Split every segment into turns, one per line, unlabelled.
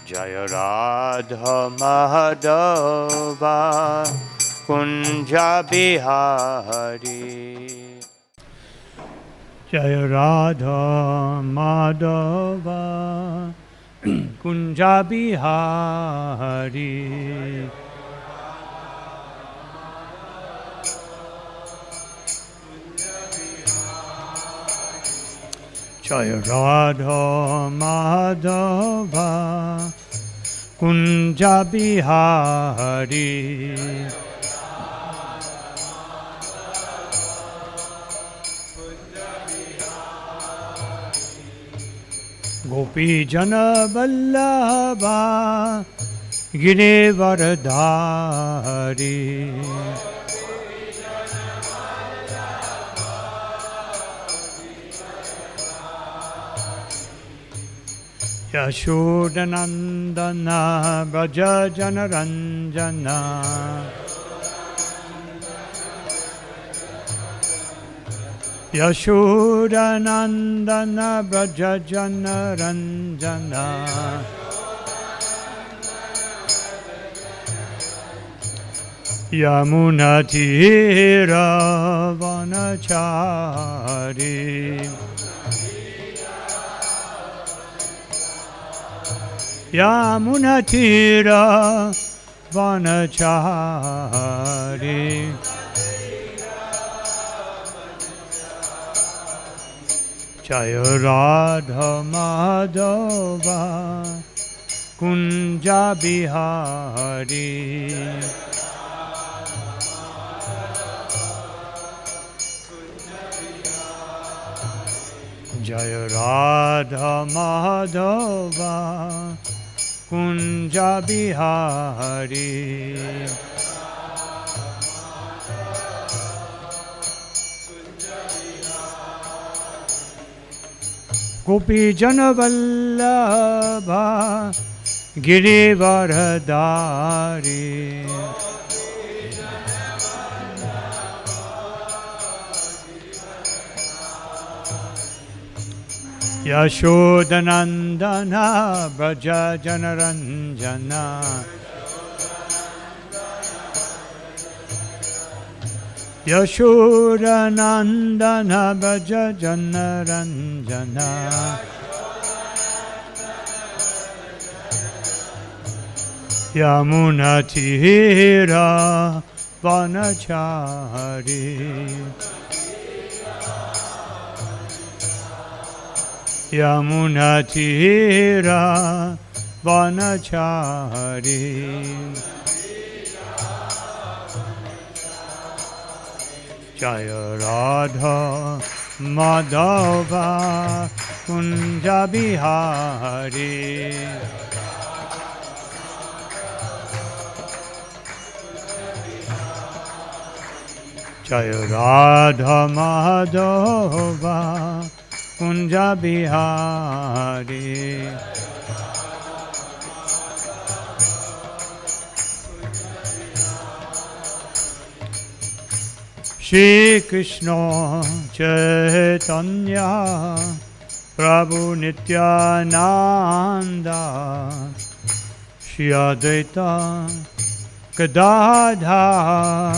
Jaya Radha Madhava Kunja Bihari. Jaya Radha Madhava Kunja Bihari. Jaya Radha Madhava Kunja Bihari. Gopi Jana Vallabha Girivardhari. Yashodanandana Vraja Janaranjana. Yashodanandana Vraja Janaranjana. Yamunatira Vanachari. Yamunatira Vanachari. Jaya Radha Madhava Kunja Bihari. Jaya Radha Madhava Kunja Bihari. Gopi Jana Vallabha Girivardhari. Yashodanandana Vraja Janaranjana. Yashodanandana Vraja Janaranjana. Yamunatira Vanachari. Yamunatira Vanachari. Jaya Radha Madhava Kunja Bihari. Jaya Radha Madhava Kunja Bihari. Shri Krishna Chaitanya Prabhu Nityananda Shri Advaita Gadadhar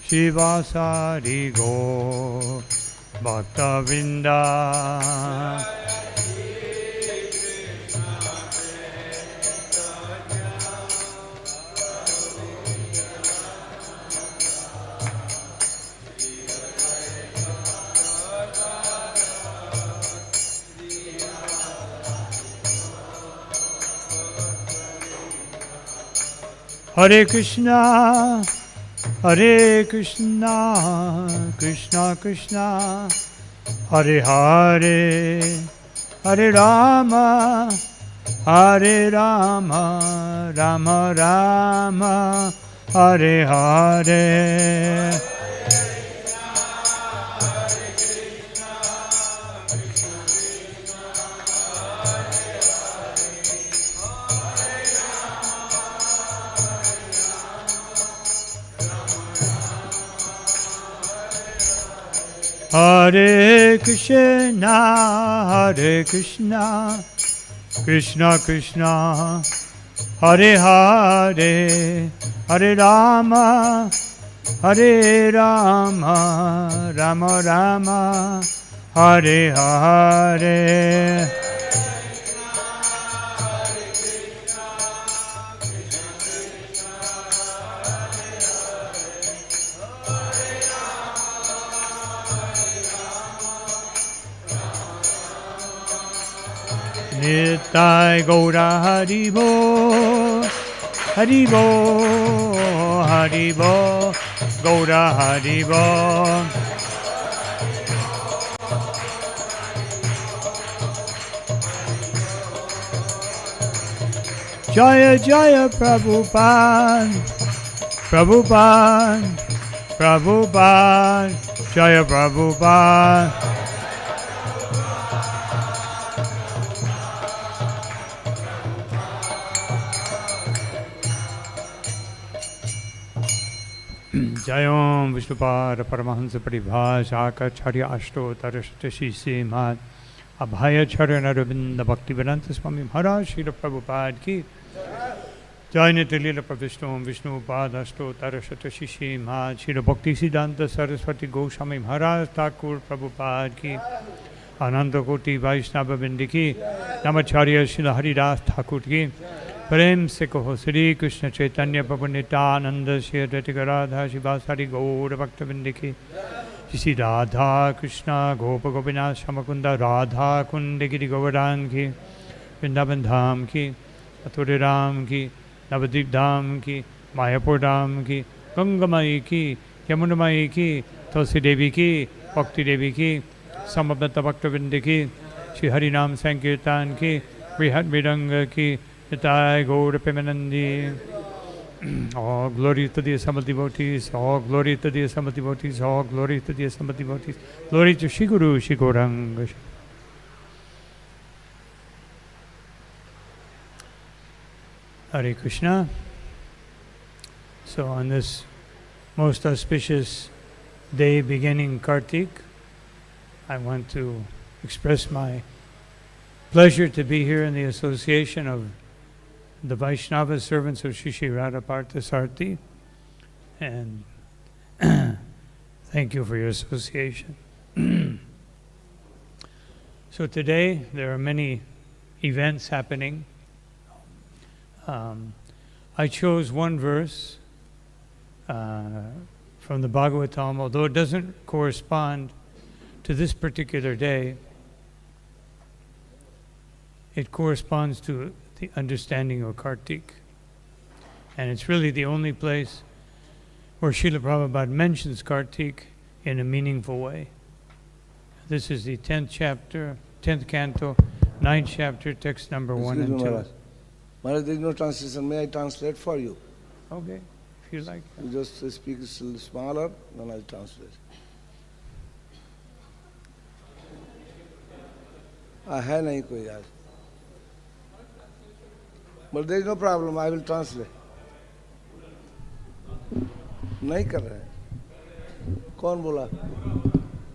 Shivasari Gaur Bhaktavinda. Hare Krishna, Hare Krishna, Krishna Krishna, Hare Hare, Hare Rama, Hare Rama, Rama Rama, Hare Hare. Hare Krishna, Hare Krishna, Krishna Krishna, Hare Hare, Hare Rama, Hare Rama, Rama Rama, Hare Hare. Nittai Gaura Haribo, Haribo, Haribo, Gaura Haribo. Jaya Jaya Prabhupada, Prabhupada, Prabhupada, Jaya Prabhupada. Jayom Vishnupad Paramahansa Paribhasa Akacharya Ashto Tarashtashi Srimad Abhayacharya Narabinda Bhaktivedanta Swami Maharaj Srila Prabhupada Ki Jai Nitilila Pravishnu Vishnupad Ashto Tarashtashi Srimad Srila Bhakti Siddhanta Saraswati Goswami Maharaj Thakur Prabhupada Ki Ananda Koti Vaishnava Bindi Ki Namacharya Srila Haridas Thakur Ki प्रेम से कहो श्री कृष्ण चैतन्य प्रभु नित्यानंद श्री अद्वैत राधा शिवासारि गौर भक्तवृंद की श्री राधा कृष्ण गोप गोपीनाथ श्यामकुंद राधा कुंड गिरि गौरांग की वृंदावन धाम की मथुरा राम की नवद्वीप धाम की मायापुर धाम की गंगामयी की यमुनामयी की तुलसी देवी की भक्ति देवी की समबद्ध भक्तवृंद की श्री हरिनाम संकीर्तन की बृहद मृदंग की Nitai Gaura Premanandi. All glory to the assembled devotees, all glory to the assembled devotees, all glory to the assembled devotees. Glory to Shri Guru, Shri Gauranga. Hare Krishna. So on this most auspicious day beginning Kartik, I want to express my pleasure to be here in the association of the Vaishnava servants of Shri Radha Parthasarthi, and thank you for your association. So today there are many events happening. I chose one verse from the Bhagavatam, although it doesn't correspond to this particular day. It corresponds to the understanding of Kartik. And it's really the only place where Srila Prabhupada mentions Kartik in a meaningful way. This is the 10th chapter, 10th canto, 9th chapter, text number 1 and 2.
Maharaj. Maharaj, there is no translation. May I translate for you?
Okay, if you like.
You just speak a little smaller, then I'll translate. है नहीं कोई यार. But there is no problem, I will translate. नहीं कर रहे हैं. कौन बोला?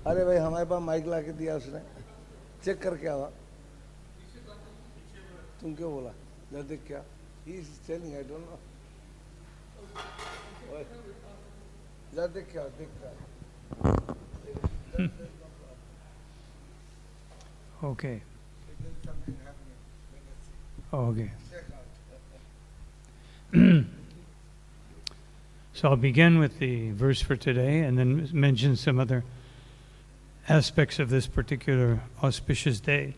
अरे भाई हमारे पास माइक ला के दिया उसने. चेक करके आवा. तुम क्यों बोला? जरा देख क्या? He is telling, I don't know. जरा देख क्या? देख क्या?
Okay. Okay. So I'll begin with the verse for today and then mention some other aspects of this particular auspicious day.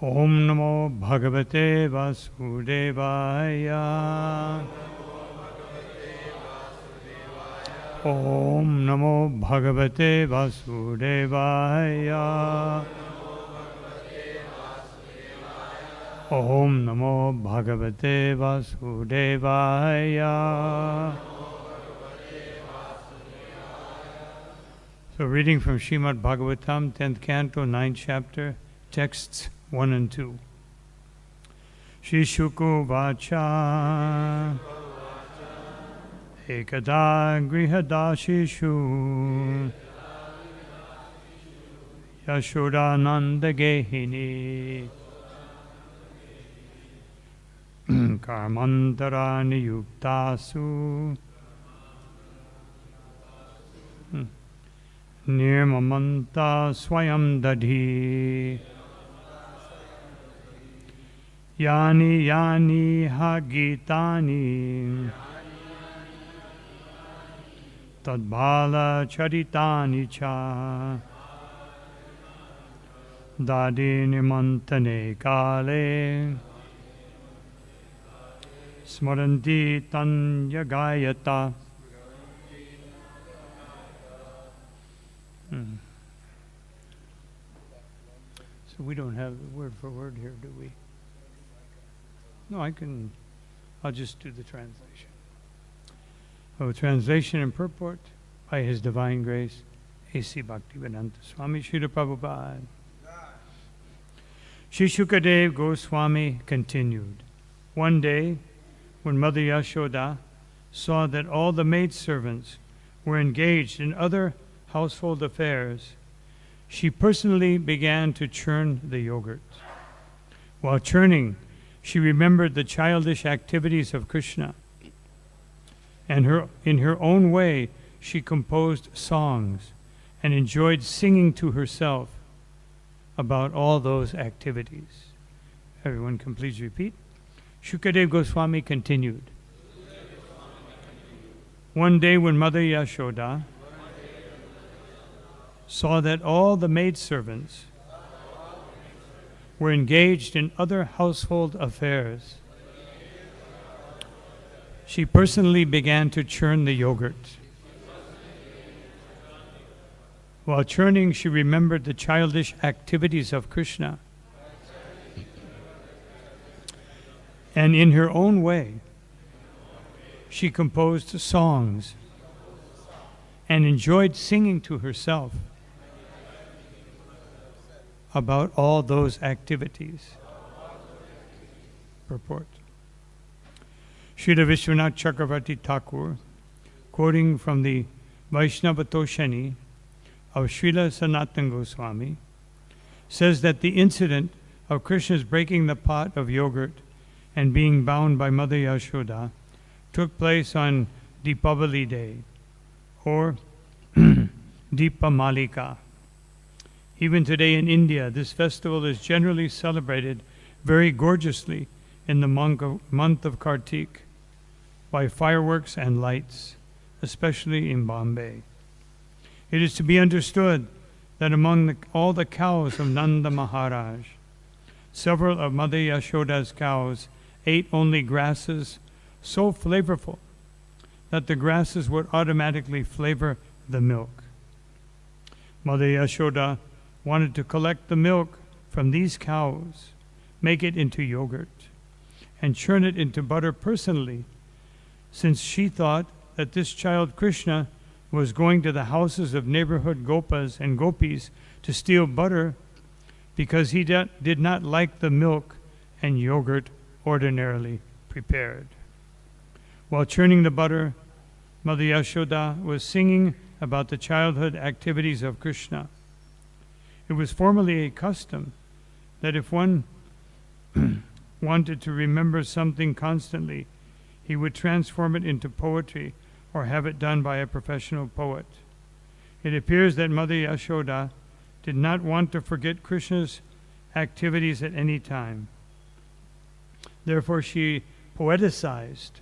Om Namo Bhagavate Vasudevaya. Om Namo Bhagavate Vasudevaya. Om Namo Bhagavate Vasudevaya. So reading from Srimad Bhagavtam, 10th canto, 9th chapter, texts 1 and 2. Shri Shuko Vacha Ekada grihadashishu Yashodananda Gehini Karmantarani Yuktasu Nirmamanta Swayam Dadhi Yani Yani Hagitani Tadbala Charitani Cha Dadi Nimantane Kale Smaranti Tanya Gayata. So we don't have the word for word here, do we? No, I'll just do the translation. Oh, translation and purport by His Divine Grace, A.C. Bhaktivedanta Swami Srila Prabhupada. Shri Shukadev Goswami continued. One day, when Mother Yashoda saw that all the maidservants were engaged in other household affairs, she personally began to churn the yogurt. While churning, she remembered the childish activities of Krishna, and in her own way, she composed songs and enjoyed singing to herself about all those activities. Everyone can please repeat. Shukadev Goswami continued. One day when Mother Yashoda saw that all the maidservants were engaged in other household affairs, she personally began to churn the yogurt. While churning, she remembered the childish activities of Krishna. And in her own way, she composed songs and enjoyed singing to herself about all those activities. Purport. Srila Vishwanath Chakravarti Thakur, quoting from the Vaishnava Toshani of Srila Sanatana Goswami, says that the incident of Krishna's breaking the pot of yogurt and being bound by Mother Yashoda took place on Deepavali Day, or Deepa Malika. Even today in India, this festival is generally celebrated very gorgeously in the month of Kartik by fireworks and lights, especially in Bombay. It is to be understood that among all the cows of Nanda Maharaj, several of Mother Yashoda's cows ate only grasses so flavorful that the grasses would automatically flavor the milk. Mother Yashoda wanted to collect the milk from these cows, make it into yogurt, and churn it into butter personally, since she thought that this child Krishna was going to the houses of neighborhood gopas and gopis to steal butter because he did not like the milk and yogurt ordinarily prepared. While churning the butter, Mother Yashoda was singing about the childhood activities of Krishna. It was formerly a custom that if one wanted to remember something constantly, he would transform it into poetry or have it done by a professional poet. It appears that Mother Yashoda did not want to forget Krishna's activities at any time. Therefore, she poeticized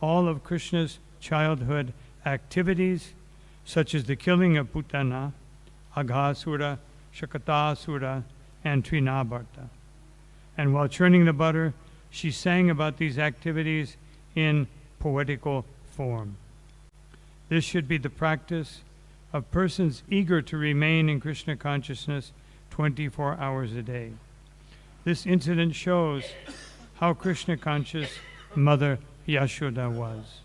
all of Krishna's childhood activities, such as the killing of Putana, Aghasura, Shakatasura, and Trinabarta. And while churning the butter, she sang about these activities in poetical form. This should be the practice of persons eager to remain in Krishna consciousness 24 hours a day. This incident shows how Krishna conscious Mother Yashoda was.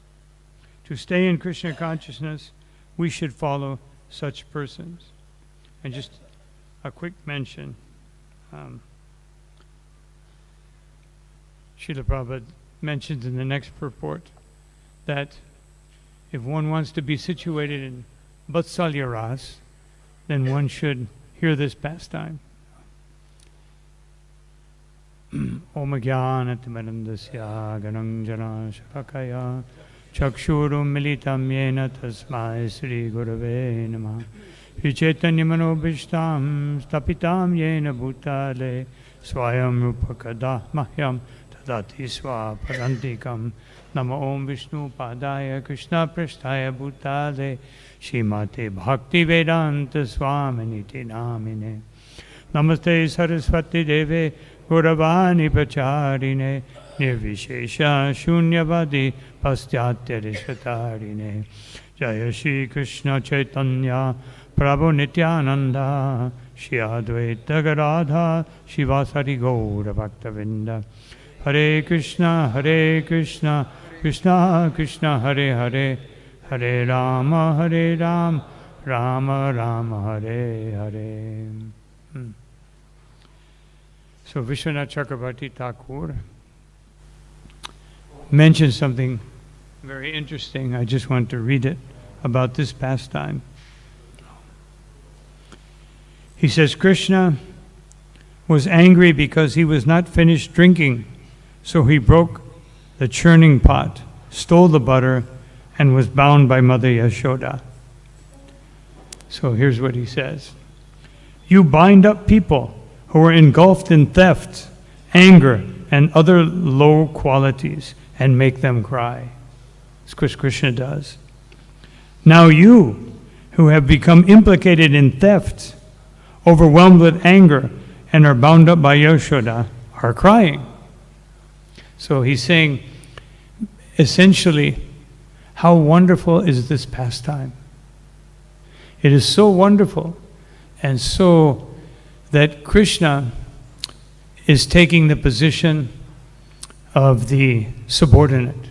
To stay in Krishna consciousness, we should follow such persons. And just a quick mention. Srila Prabhupada mentions in the next purport that if one wants to be situated in Vatsalya Ras, then one should hear this pastime. Om Jnanatimirandasya Gananjana Shakaya Chakshurum Militam Yena Tasmai Sri Gurave Namah Vichaitanyamano Stapitam Yena Bhutale Swayam Rupakada Mahyam Tadati Swaparantikam Nama Om Vishnu Padaya Krishna Prasthaya Bhutale Shrimate Bhakti Vedanta Swaminiti Namine Namaste Saraswati Deve Gauravani Pacharine Nirvishesha Shunyavadi Pastyatya Rishatarine Jaya Shri Krishna Chaitanya Prabhu Nityananda Shri Advaita Gadadha Shivasari Gaura Bhaktavinda Hare Krishna Krishna Krishna Hare Hare Hare Rama Rama Rama Hare Hare. So Vishwanath Chakravarti Thakur mentioned something very interesting. I just want to read it about this pastime. He says, Krishna was angry because he was not finished drinking, so he broke the churning pot, stole the butter, and was bound by Mother Yashoda. So here's what he says. You bind up people who are engulfed in theft, anger, and other low qualities and make them cry. That's what Krishna does. Now you, who have become implicated in theft, overwhelmed with anger, and are bound up by Yashoda, are crying. So he's saying, essentially, how wonderful is this pastime? It is so wonderful, and so that Krishna is taking the position of the subordinate.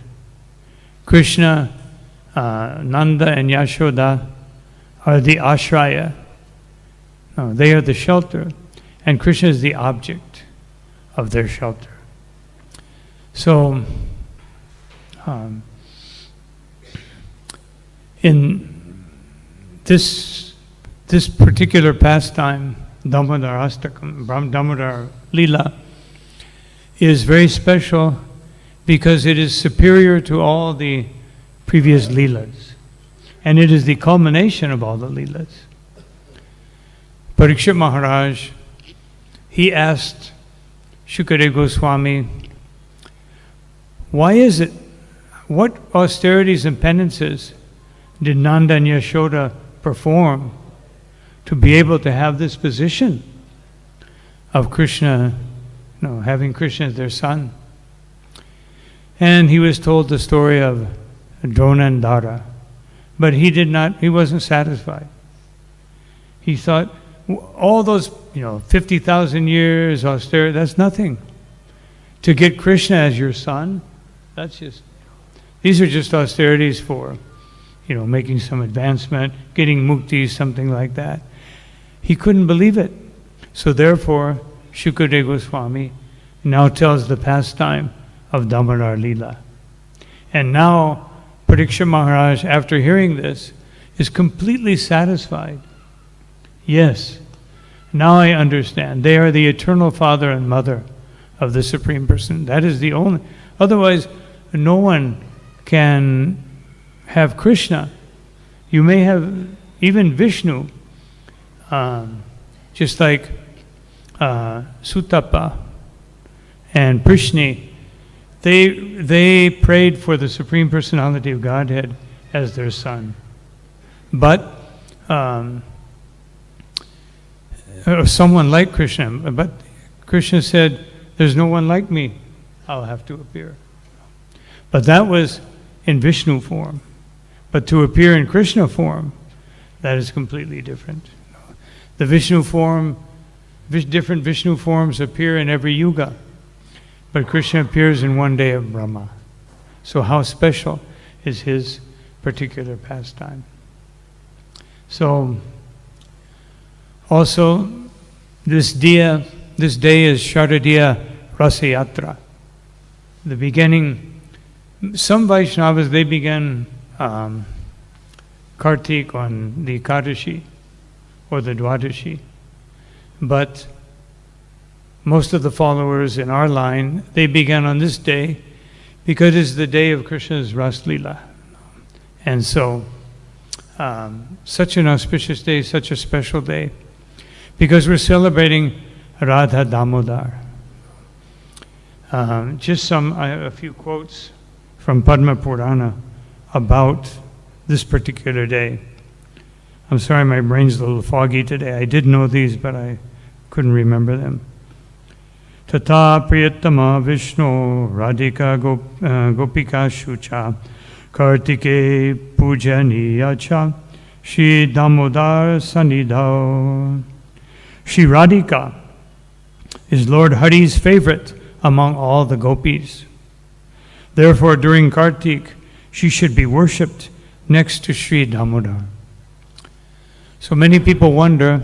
Krishna, Nanda and Yashoda are the ashraya. No, they are the shelter, and Krishna is the object of their shelter. So, in this particular pastime, Damodarashtakam, Damodar Lila, is very special because it is superior to all the previous Leelas. And it is the culmination of all the Leelas. Parikshit Maharaj, he asked Shukadeva Goswami, why is it, what austerities and penances did Nanda and Yashoda perform to be able to have this position of Krishna, having Krishna as their son? And he was told the story of Drona and Dara, but he wasn't satisfied. He thought, all those, 50,000 years austerity, that's nothing. To get Krishna as your son, these are just austerities for, making some advancement, getting mukti, something like that. He couldn't believe it. So therefore, Shukadeva Goswami now tells the pastime of Damodar Lila. And now, Parikshit Maharaj, after hearing this, is completely satisfied. Yes, now I understand. They are the eternal father and mother of the Supreme Person. That is the only... Otherwise, no one can have Krishna. You may have even Vishnu, just like Sutapa and Prishni. They prayed for the Supreme Personality of Godhead as their son. But someone like Krishna. But Krishna said, there's no one like me. I'll have to appear. But that was in Vishnu form. But to appear in Krishna form, that is completely different. The Vishnu form, different Vishnu forms appear in every yuga. But Krishna appears in one day of Brahma. So how special is his particular pastime? So, also, this day is Sharadiya Rasa. The beginning, some Vaishnavas, they begin Kartik on the Ekadashi or the Dwadashi. But most of the followers in our line, they began on this day because it's the day of Krishna's Ras Leela. And so, such an auspicious day, such a special day, because we're celebrating Radha Damodar. Just a few quotes from Padma Purana about this particular day. I'm sorry, my brain's a little foggy today. I did know these, but I couldn't remember them. Tata Priyatama Vishnu Radhika Gopika Shucha Kartike Pujaniyacha Shri Damodar Sanidhau. Shri Radhika is Lord Hari's favorite among all the gopis. Therefore, during Kartik, she should be worshipped next to Shri Damodar. So many people wonder,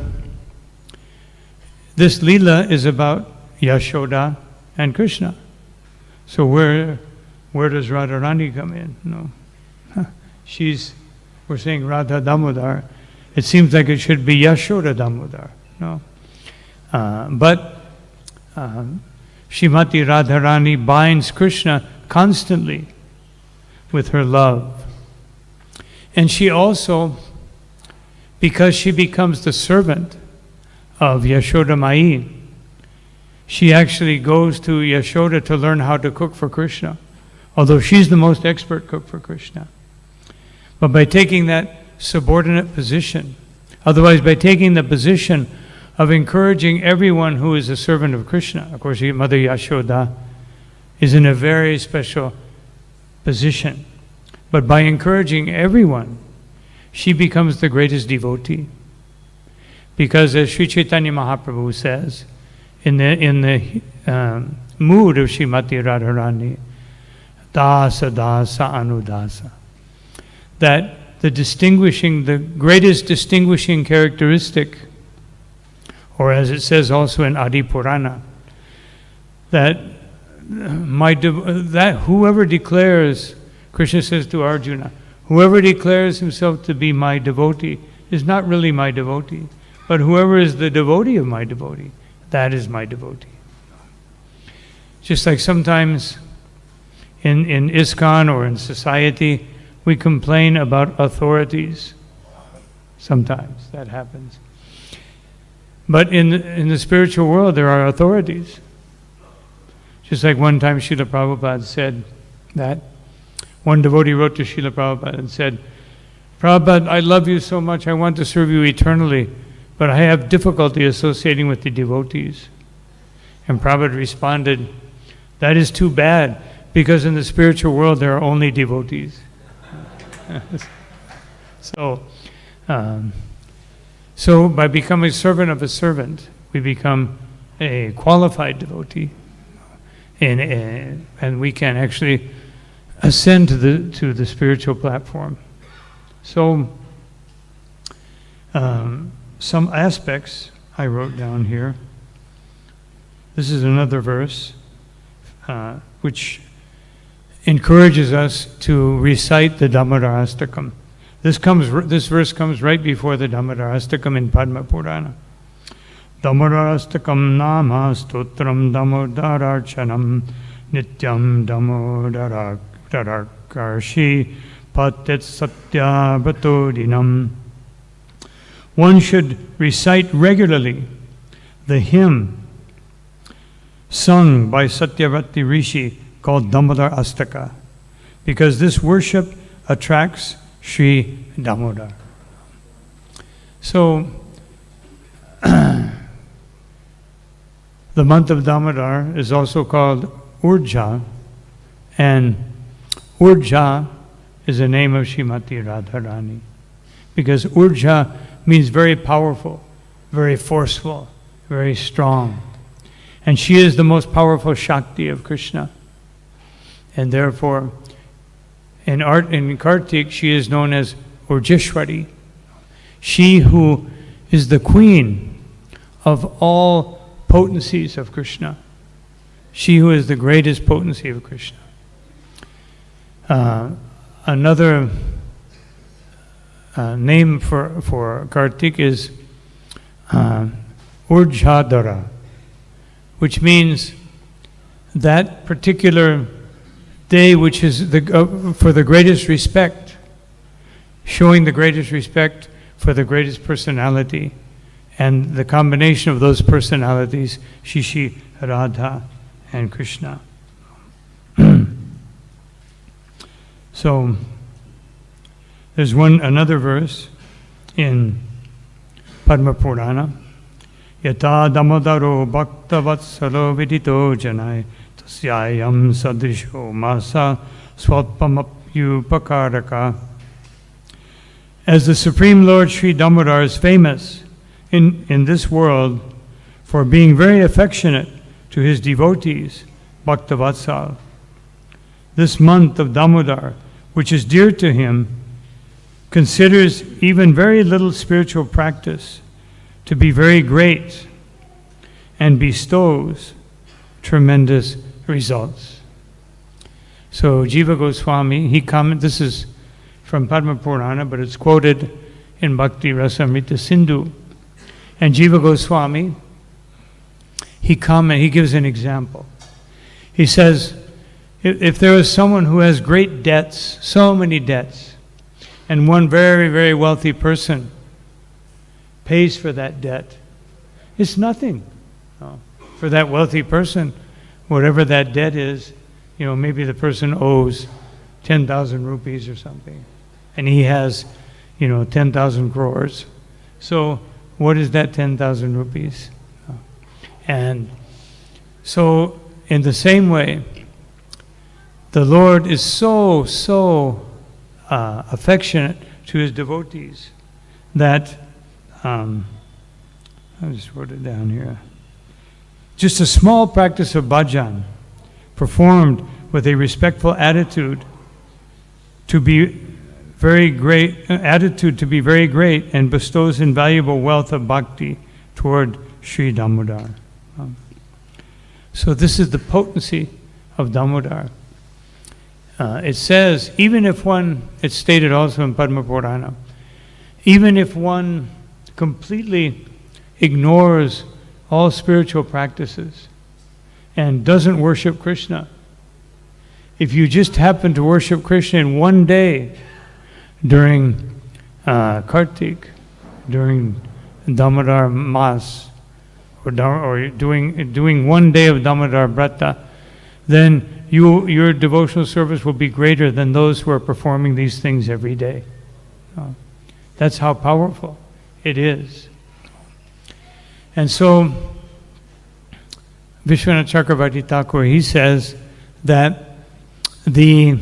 this Leela is about Yashoda and Krishna. So where does Radharani come in? No. We're saying Radha Damodar. It seems like it should be Yashoda Damodar. No. But Srimati Radharani binds Krishna constantly with her love. And she also, because she becomes the servant of Yashoda Mai, she actually goes to Yashoda to learn how to cook for Krishna, although she's the most expert cook for Krishna. But by taking that subordinate position, otherwise by taking the position of encouraging everyone who is a servant of Krishna, of course, Mother Yashoda is in a very special position. But by encouraging everyone, she becomes the greatest devotee. Because as Sri Chaitanya Mahaprabhu says, in the mood of Srimati Radharani, Dasa Dasa Anudasa, that the greatest distinguishing characteristic, or as it says also in Adi Purana, that whoever declares, Krishna says to Arjuna, whoever declares himself to be my devotee is not really my devotee, but whoever is the devotee of my devotee, that is my devotee. Just like sometimes in ISKCON or in society, we complain about authorities. Sometimes that happens. But in the spiritual world, there are authorities. Just like one time Srila Prabhupada said that, one devotee wrote to Srila Prabhupada and said, Prabhupada, I love you so much, I want to serve you eternally, but I have difficulty associating with the devotees. And Prabhupada responded, that is too bad, because in the spiritual world there are only devotees. So by becoming servant of a servant, we become a qualified devotee, and we can actually ascend to the spiritual platform. So some aspects I wrote down here. This is another verse which encourages us to recite the Damodarashtakam. This verse comes right before the Damodarashtakam in Padma Purana. Damodarashtakam nama stotram damodararchanam nityam damodarkarshi patet satya batodinam. One should recite regularly the hymn sung by Satyavati Rishi called Damodarashtaka, because this worship attracts Sri Damodar. So, the month of Damodar is also called Urja, and Urja is the name of Srimati Radharani, because Urja means very powerful, very forceful, very strong. And she is the most powerful Shakti of Krishna. And therefore, in Kartik, she is known as Urjeshwari, she who is the queen of all potencies of Krishna, she who is the greatest potency of Krishna. Another name for Kartik is Urjadara, which means that particular day which is for the greatest respect, showing the greatest respect for the greatest personality, and the combination of those personalities, Shishi, Radha, and Krishna. So there's another verse in Padma Purana. Yata Damodaro Bhaktavatsalo Vidito Janai Tasyayam Sadrisho Masa Swalpamapyupakaraka. As the Supreme Lord Sri Damodar is famous in this world for being very affectionate to his devotees, Bhaktavatsal, this month of Damodar, which is dear to him, considers even very little spiritual practice to be very great and bestows tremendous results. So Jiva Goswami, this is from Padma Purana, but it's quoted in Bhakti Rasamrita Sindhu. And Jiva Goswami, he gives an example. He says, if there is someone who has great debts, so many debts, and one very, very wealthy person pays for that debt, it's nothing. For that wealthy person, whatever that debt is, maybe the person owes 10,000 rupees or something, and he has, 10,000 crores. So what is that 10,000 rupees? And so in the same way, the Lord is so affectionate to his devotees that, I just wrote it down here, just a small practice of bhajan performed with a respectful attitude to be very great, and bestows invaluable wealth of bhakti toward Sri Damodar. So this is the potency of Damodar. It says, it's stated also in Padma Purana, even if one completely ignores all spiritual practices and doesn't worship Krishna, if you just happen to worship Krishna in one day during Kartik, during Damodar Mas, or doing one day of Damodar Vrata, then your devotional service will be greater than those who are performing these things every day. That's how powerful it is. And so, Vishwanath Chakravarti Thakur, he says that the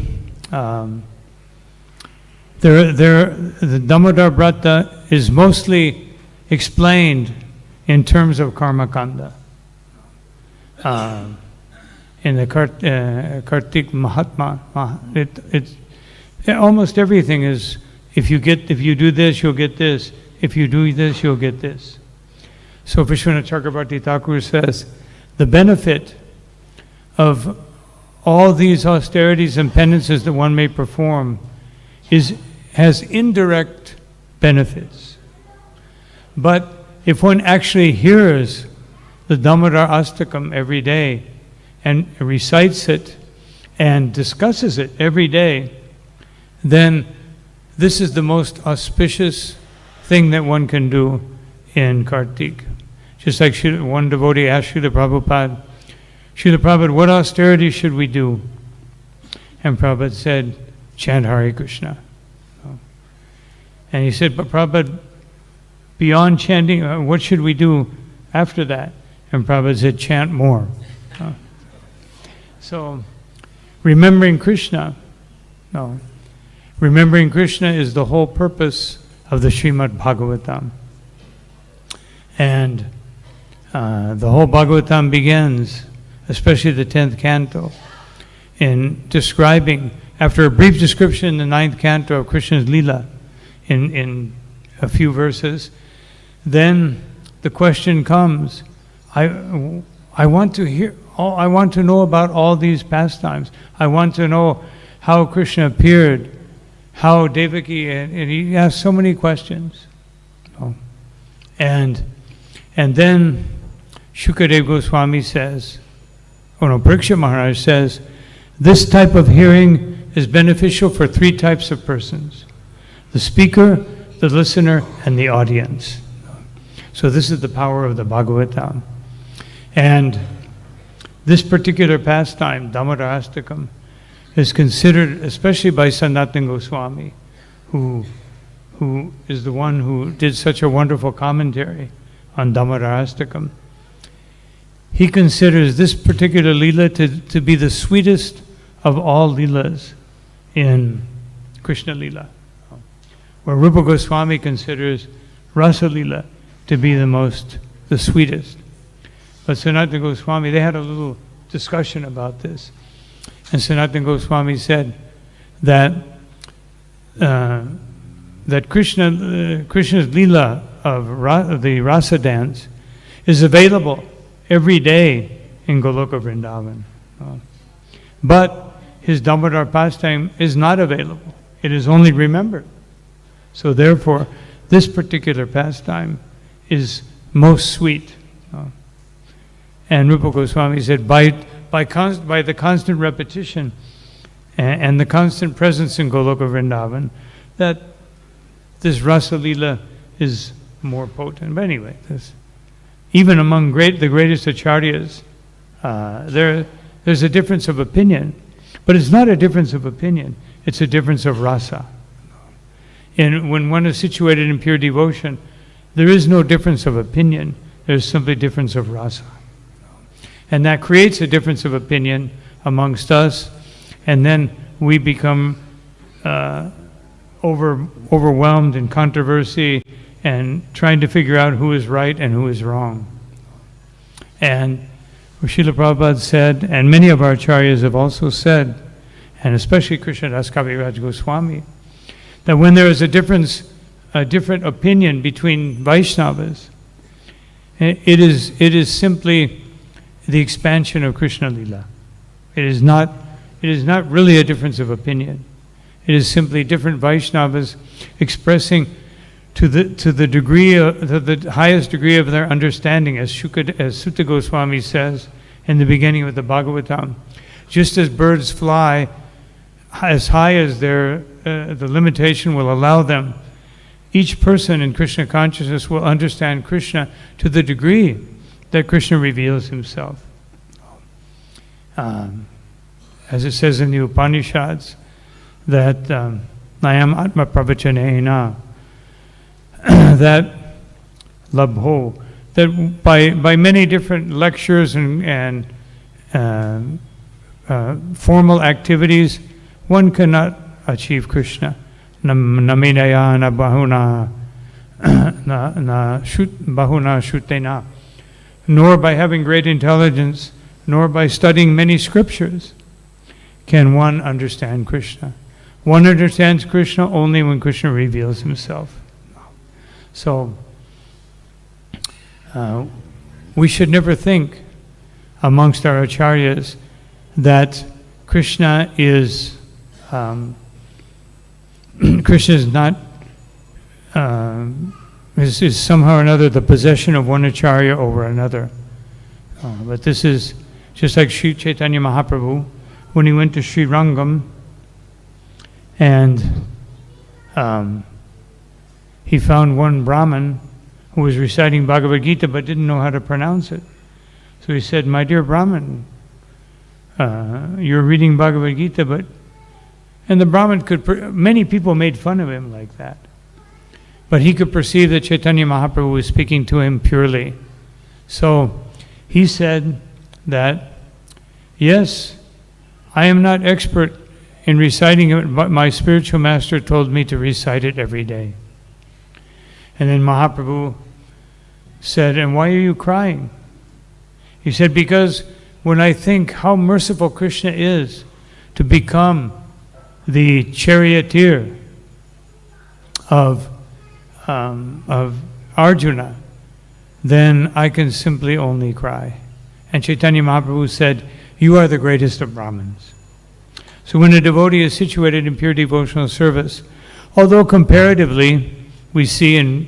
Damodar Vrata is mostly explained in terms of karma kanda. In the Kartik Mahatma, almost everything is, if you do this, you'll get this. If you do this, you'll get this. So Vishwanath Chakravarti Thakur says, the benefit of all these austerities and penances that one may perform has indirect benefits. But if one actually hears the Damodarashtakam every day and recites it and discusses it every day, then this is the most auspicious thing that one can do in Kartik. Just like one devotee asked Srila Prabhupada, what austerity should we do? And Prabhupada said, chant Hare Krishna. And he said, but Prabhupada, beyond chanting, what should we do after that? And Prabhupada said, chant more. So, remembering Krishna is the whole purpose of the Srimad Bhagavtam. And the whole Bhagavatam begins, especially the 10th canto, in describing, after a brief description in the 9th canto of Krishna's Leela, in a few verses, then the question comes, I want to know about all these pastimes. I want to know how Krishna appeared how Devaki, and he asked so many questions. And then Shukadev Goswami says, Parikshit Maharaj says, this type of hearing is beneficial for three types of persons: the speaker, the listener, and the audience. So this is the power of the Bhagavatam. And this particular pastime, Damodarashtakam, is considered, especially by Sanatana Goswami, who is the one who did such a wonderful commentary on Damodarashtakam. He considers this particular Leela to be the sweetest of all Leelas in Krishna Leela, where Rupa Goswami considers Rasa Leela to be the sweetest. But Sanatana Goswami, they had a little discussion about this. And Sanatana Goswami said that Krishna's Leela of the Rasa dance is available every day in Goloka Vrindavan. But his Damodar pastime is not available. It is only remembered. So therefore, this particular pastime is most sweet. And Rupa Goswami said, by the constant repetition and the constant presence in Goloka Vrindavan, that this Rasa Leela is more potent. But anyway, even among the greatest acharyas, there's a difference of opinion. But it's not a difference of opinion, it's a difference of rasa. And when one is situated in pure devotion, there is no difference of opinion, there's simply difference of rasa. And that creates a difference of opinion amongst us, and then we become overwhelmed in controversy and trying to figure out who is right and who is wrong. And Srila Prabhupada said, and many of our acharyas have also said, and especially Krishnadas Kaviraj Goswami, that when there is a different opinion between Vaishnavas, it is simply the expansion of Krishna Leela. It is not really a difference of opinion. It is simply different Vaishnavas expressing to the degree the highest degree of their understanding, as Sutta Goswami says in the beginning of the Bhagavatam. Just as birds fly as high as the limitation will allow them, each person in Krishna consciousness will understand Krishna to the degree that Krishna reveals himself. As it says in the Upanishads, that Nayam Atma Pravachanena, that labho, that by many different lectures and formal activities, one cannot achieve Krishna. Naminaya na bahuna bahuna shutena, nor by having great intelligence, nor by studying many scriptures can one understand Krishna. One understands Krishna only when Krishna reveals himself. So, we should never think amongst our acharyas that Krishna is not is somehow or another the possession of one acharya over another. But this is just like Sri Chaitanya Mahaprabhu when he went to Sri Rangam, and he found one Brahmin who was reciting Bhagavad Gita but didn't know how to pronounce it. So he said, "My dear Brahmin, you're reading Bhagavad Gita, but..." And the Brahmin many people made fun of him like that. But he could perceive that Chaitanya Mahaprabhu was speaking to him purely. So he said that, "Yes, I am not expert in reciting it, but my spiritual master told me to recite it every day." And then Mahaprabhu said, "And why are you crying?" He said, "Because when I think how merciful Krishna is to become the charioteer of Arjuna, then I can simply only cry." And Chaitanya Mahaprabhu said, "You are the greatest of Brahmins." So when a devotee is situated in pure devotional service, although comparatively, we see in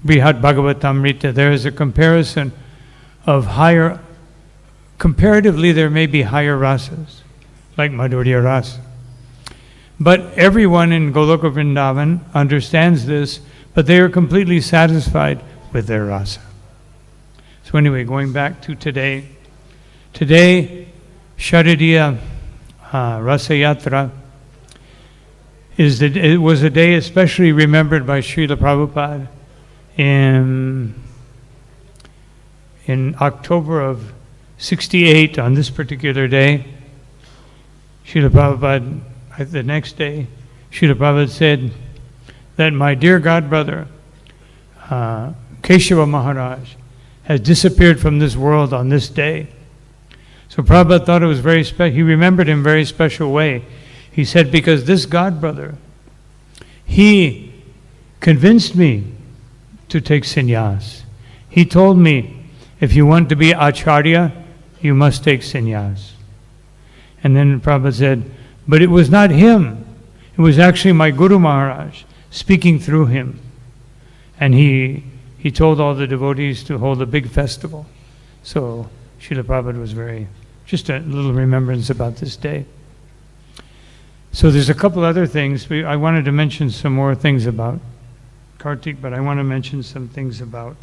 Srimad Bhagavatam, there is a comparison of higher, comparatively there may be higher rasas, like Madhurya Rasa. But everyone in Goloka Vrindavan understands this, but they are completely satisfied with their rasa. So anyway, going back to today, Sharadiya Rasa Yatra it was a day especially remembered by Srila Prabhupada in October of 68. On this particular day, Srila Prabhupada, the next day, Srila Prabhupada said that my dear godbrother, Keshava Maharaj, has disappeared from this world on this day. So Prabhupada thought it was very special. He remembered him in a very special way. He said, because this godbrother, he convinced me to take sannyas. He told me, if you want to be acharya, you must take sannyas. And then Prabhupada said, but it was not him. It was actually my Guru Maharaj speaking through him. And he told all the devotees to hold a big festival. So Srila Prabhupada was just a little remembrance about this day. So there's a couple other things. I wanted to mention some more things about Kartik, but I want to mention some things about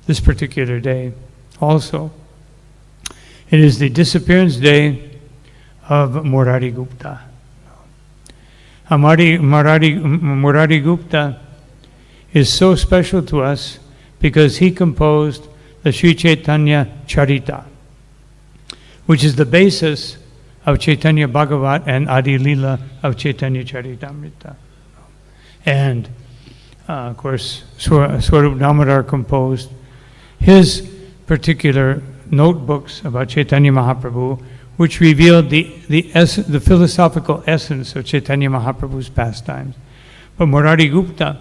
this particular day also. It is the disappearance day of Murari Gupta. Murari Gupta is so special to us because he composed the Sri Chaitanya Charita, which is the basis of Chaitanya Bhagavat and Adi Lila of Chaitanya Charitamrita. And of course, Swarup Damodar composed his particular notebooks about Chaitanya Mahaprabhu, which revealed the philosophical essence of Chaitanya Mahaprabhu's pastimes. But Murari Gupta,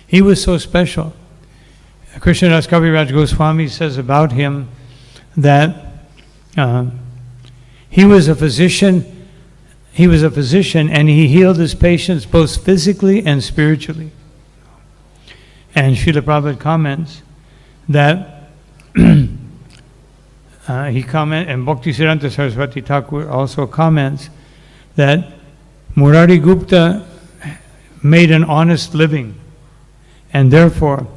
he was so special. Krishnadas Kaviraj Goswami says about him that he was a physician and he healed his patients both physically and spiritually. And Srila Prabhupada comments that and Bhakti-Siddhanta Saraswati Thakur also comments that Murari Gupta made an honest living, and therefore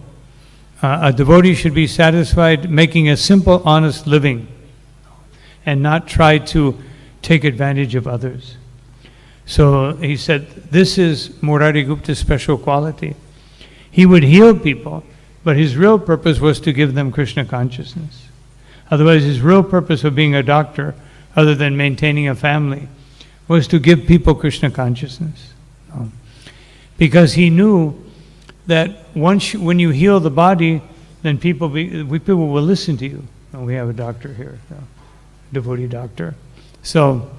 a devotee should be satisfied making a simple, honest living and not try to take advantage of others. So he said, this is Murari Gupta's special quality. He would heal people, but his real purpose was to give them Krishna consciousness. Otherwise, his real purpose of being a doctor, other than maintaining a family, was to give people Krishna consciousness. Because he knew that when you heal the body, then people will listen to you. And we have a doctor here, devotee doctor. So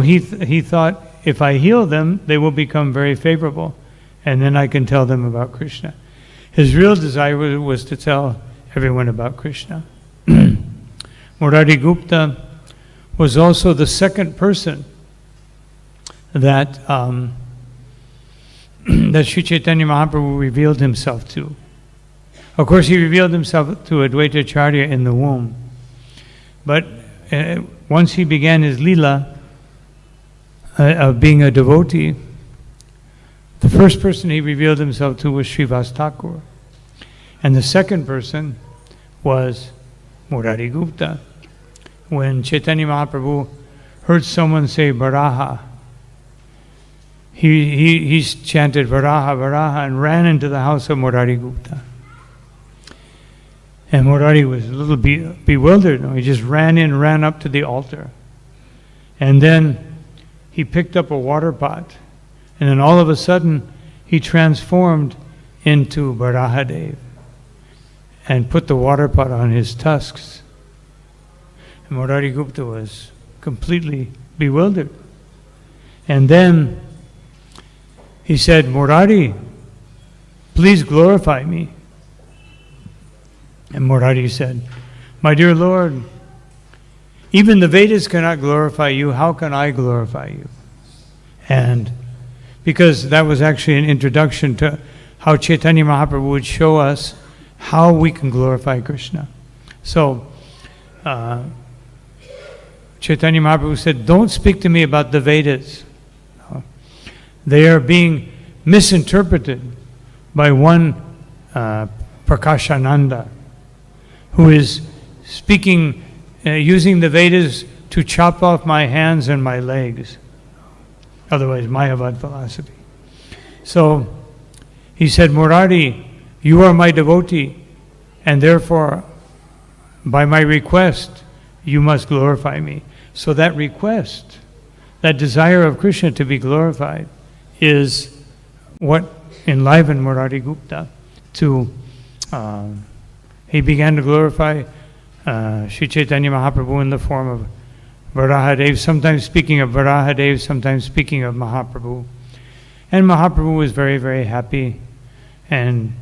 he thought, if I heal them, they will become very favorable, and then I can tell them about Krishna. His real desire was to tell everyone about Krishna. Murari Gupta was also the second person that that Sri Chaitanya Mahaprabhu revealed himself to. Of course, he revealed himself to Advaita Acharya in the womb. But once he began his lila of being a devotee, the first person he revealed himself to was Srivas Thakur. And the second person was Murari Gupta. When Chaitanya Mahaprabhu heard someone say Varaha, he chanted Varaha, Varaha, and ran into the house of Murari Gupta. And Murari was a little bewildered. He just ran up to the altar. And then he picked up a water pot. And then all of a sudden, he transformed into Varahadev and put the water pot on his tusks. And Murari Gupta was completely bewildered. And then he said, Murari, please glorify me. And Murari said, my dear Lord, even the Vedas cannot glorify you, how can I glorify you? And because that was actually an introduction to how Chaitanya Mahaprabhu would show us how we can glorify Krishna. So, Chaitanya Mahaprabhu said, don't speak to me about the Vedas. They are being misinterpreted by one Prakashananda, who is speaking, using the Vedas to chop off my hands and my legs. Otherwise, Mayavad philosophy. So, he said, Murari, you are my devotee, and therefore, by my request, you must glorify me. So that request, that desire of Krishna to be glorified, is what enlivened Murari Gupta to, he began to glorify Sri Chaitanya Mahaprabhu in the form of Varahadev, sometimes speaking of Varahadev, sometimes speaking of Mahaprabhu. And Mahaprabhu was very, very happy. And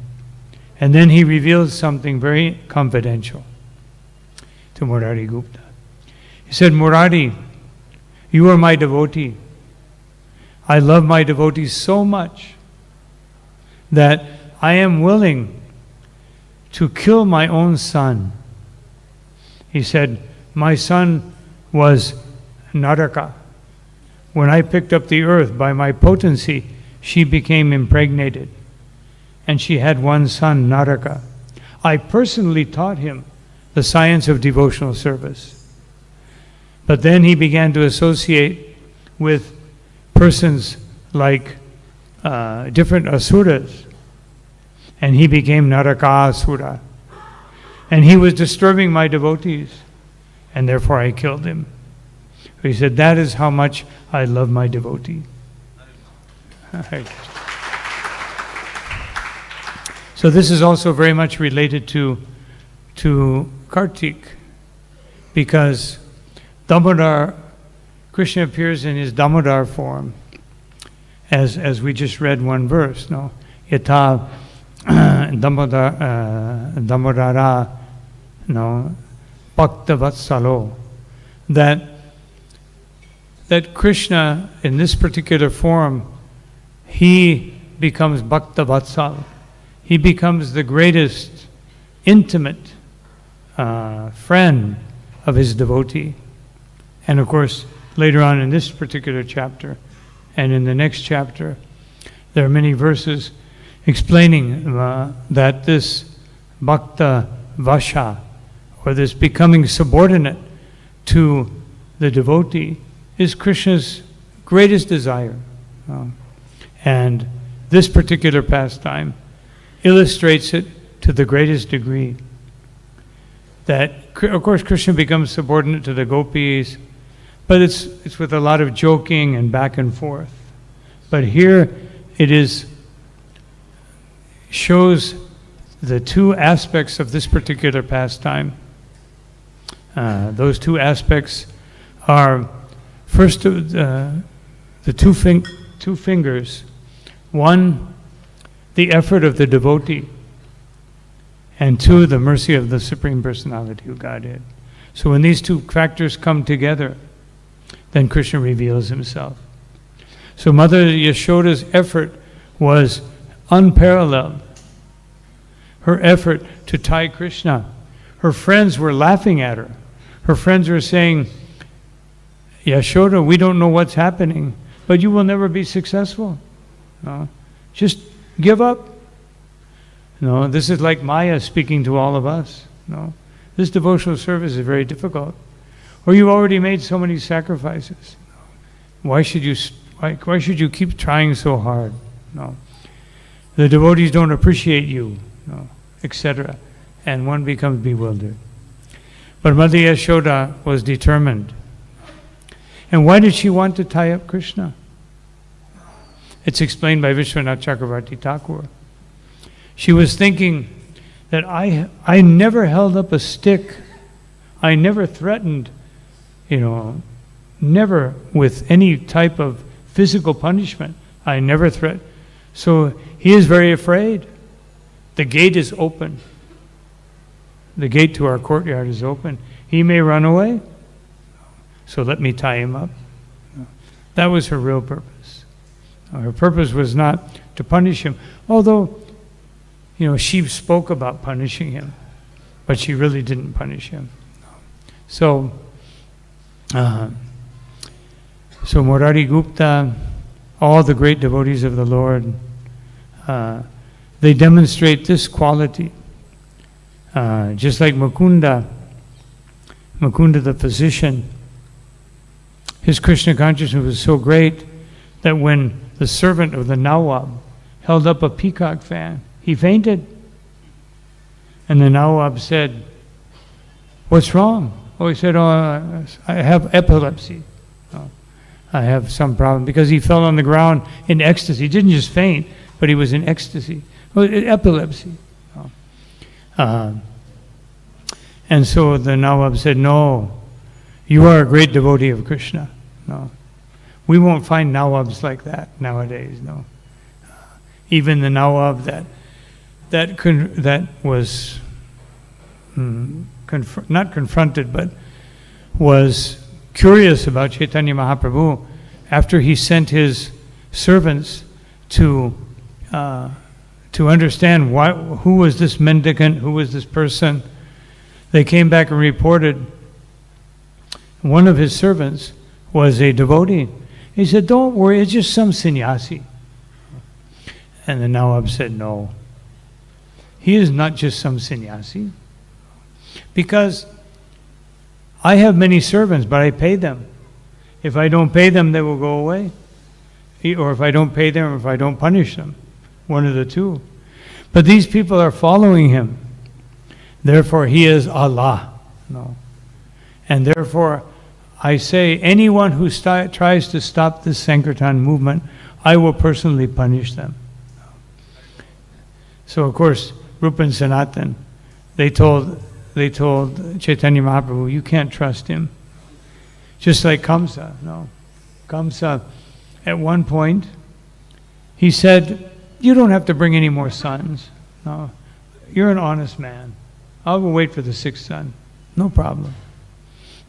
then he revealed something very confidential to Murari Gupta. He said, Murari, you are my devotee. I love my devotees so much that I am willing to kill my own son. He said, my son was Naraka. When I picked up the earth by my potency, she became impregnated. And she had one son, Naraka. I personally taught him the science of devotional service. But then he began to associate with persons like different asuras. And he became Narakasura. And he was disturbing my devotees. And therefore I killed him. He said, that is how much I love my devotee. So this is also very much related to Kartik, because Damodar, Krishna appears in his Damodar form, as we just read one verse, no? Yata Damodara, no? Bhakta Vatsalo. That Krishna, in this particular form, he becomes Bhakta Vatsal. He becomes the greatest intimate friend of his devotee. And of course, later on in this particular chapter, and in the next chapter, there are many verses explaining that this Bhakta Vasha, or this becoming subordinate to the devotee, is Krishna's greatest desire. And this particular pastime illustrates it to the greatest degree. That, of course, Krishna becomes subordinate to the gopis, but it's with a lot of joking and back and forth. But here it shows the two aspects of this particular pastime. Those two aspects are, first, the two fingers. One, the effort of the devotee, and two, the mercy of the Supreme Personality of Godhead. So when these two factors come together, then Krishna reveals himself. So Mother Yashoda's effort was unparalleled. Her effort to tie Krishna. Her friends were laughing at her. Her friends were saying, Yashoda, we don't know what's happening, but you will never be successful. No? Just give up. No, this is like Maya speaking to all of us. No, this devotional service is very difficult. Or you've already made so many sacrifices. Why should you keep trying so hard? No, the devotees don't appreciate you. No, etc. And one becomes bewildered. But Mother Yashoda was determined. And why did she want to tie up Krishna? It's explained by Vishwanath Chakravarti Thakur. She was thinking that I never held up a stick. I never threatened, never with any type of physical punishment. I never threatened. So he is very afraid. The gate is open. The gate to our courtyard is open. He may run away. so let me tie him up. That was her real purpose. Her purpose was not to punish him, although, she spoke about punishing him, but she really didn't punish him. So Murari, Gupta, all the great devotees of the Lord, they demonstrate this quality. Just like Mukunda the physician, his Krishna consciousness was so great that when the servant of the Nawab held up a peacock fan, he fainted. And the Nawab said, "What's wrong?" Oh, he said, "Oh, I have epilepsy. Oh, I have some problem," because he fell on the ground in ecstasy. He didn't just faint, but he was in ecstasy. Well, epilepsy. Oh. And so the Nawab said, "No, you are a great devotee of Krishna. No, we won't find Nawabs like that nowadays. No, even the Nawab that was not confronted, but was curious about Chaitanya Mahaprabhu after he sent his servants to understand who was this mendicant, who was this person. They came back and reported one of his servants was a devotee. He said, "Don't worry, it's just some sannyasi." And the Nawab said, "No, he is not just some sannyasi, because I have many servants, but I pay them. If I don't pay them, they will go away. Or if I don't pay them, or if I don't punish them, one of the two. But these people are following him. Therefore, he is Allah." No. And therefore, I say, anyone who tries to stop this Sankirtan movement, I will personally punish them. So, of course, Rupa and Sanatan, they told Chaitanya Mahaprabhu, "You can't trust him." Just like Kamsa. No. Kamsa, at one point, he said, "You don't have to bring any more sons. No, you're an honest man. I will wait for the sixth son. No problem."